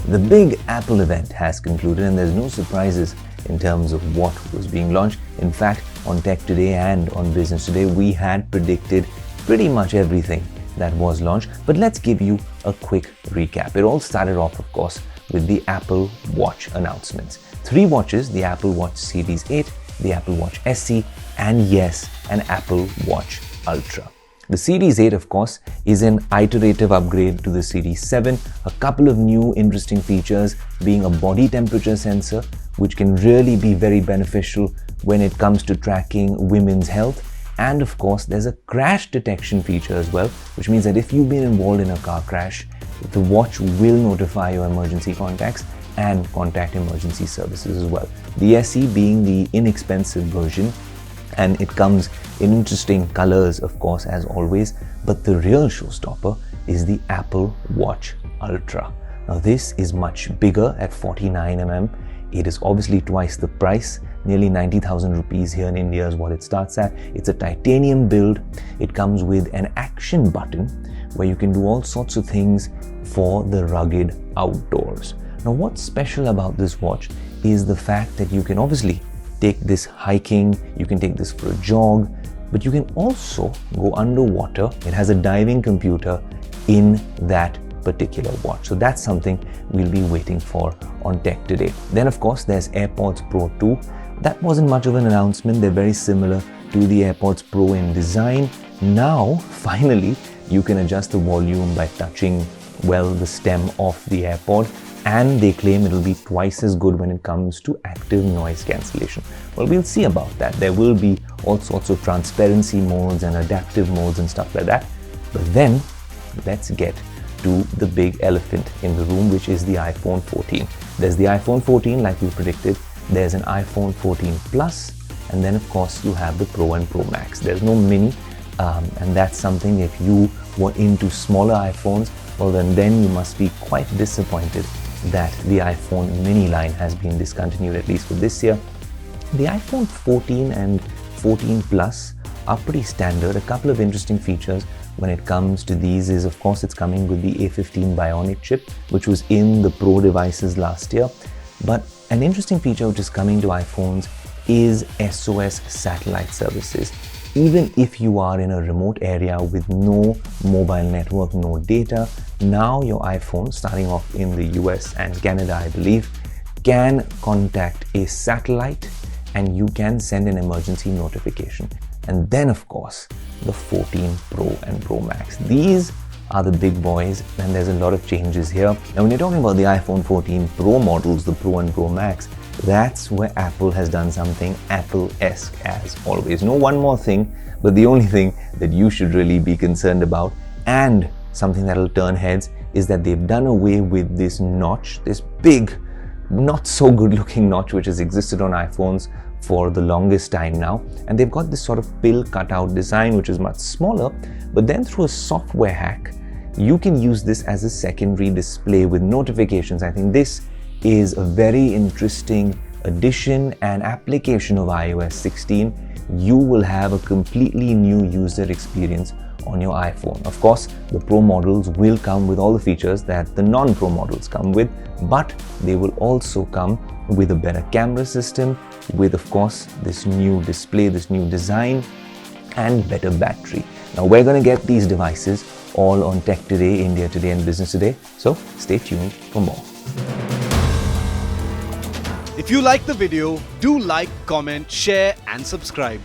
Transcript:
The big Apple event has concluded and there's no surprises in terms of what was being launched. In fact, on Tech Today and on Business Today, we had predicted pretty much everything that was launched. But let's give you a quick recap. It all started off, of course, with the Apple Watch announcements. 3 watches, the Apple Watch Series 8, the Apple Watch SE, and yes, an Apple Watch Ultra. The Series 8, of course, is an iterative upgrade to the Series 7. A couple of new interesting features being a body temperature sensor, which can really be very beneficial when it comes to tracking women's health. And of course, there's a crash detection feature as well, which means that if you've been involved in a car crash, the watch will notify your emergency contacts and contact emergency services as well. The SE being the inexpensive version, and it comes in interesting colors, of course, as always, but the real showstopper is the Apple Watch Ultra. Now this is much bigger at 49mm. It is obviously twice the price, nearly 90,000 rupees here in India is what it starts at. It's a titanium build. It comes with an action button where you can do all sorts of things for the rugged outdoors. Now what's special about this watch is the fact that you can obviously take this hiking, you can take this for a jog, but you can also go underwater. It has a diving computer in that particular watch. So that's something we'll be waiting for on Tech Today. Then of course there's AirPods Pro 2. That wasn't much of an announcement. They're very similar to the AirPods Pro in design. Now, finally, you can adjust the volume by touching, well, the stem of the AirPod. And they claim it'll be twice as good when it comes to active noise cancellation. Well, we'll see about that. There will be all sorts of transparency modes and adaptive modes and stuff like that. But then, let's get to the big elephant in the room, which is the iPhone 14. There's the iPhone 14, like we predicted. There's an iPhone 14 Plus. And then, of course, you have the Pro and Pro Max. There's no Mini. And that's something, if you were into smaller iPhones, well, then you must be quite disappointed that the iPhone mini line has been discontinued, at least for this year. The iPhone 14 and 14 Plus are pretty standard. A couple of interesting features when it comes to these is, of course, it's coming with the A15 Bionic chip, which was in the Pro devices last year. But an interesting feature which is coming to iPhones is SOS satellite services. Even if you are in a remote area with no mobile network, no data, now your iPhone, starting off in the US and Canada, I believe, can contact a satellite and you can send an emergency notification. And then, of course, the 14 Pro and Pro Max. These are the big boys, and there's a lot of changes here. Now, when you're talking about the iPhone 14 Pro models, the Pro and Pro Max, that's where Apple has done something Apple-esque as always. No one more thing, but the only thing that you should really be concerned about, and something that'll turn heads, is that they've done away with this notch, this big, not so good looking notch which has existed on iPhones for the longest time now. And they've got this sort of pill cutout design which is much smaller, but then through a software hack, you can use this as a secondary display with notifications. I think this is a very interesting addition and application of iOS 16. You will have a completely new user experience on your iPhone. Of course, the Pro models will come with all the features that the non-Pro models come with, but they will also come with a better camera system, with, of course, this new display, this new design, and better battery. Now, we're going to get these devices all on Tech Today, India Today, and Business Today, so stay tuned for more. If you like the video, do like, comment, share, and subscribe.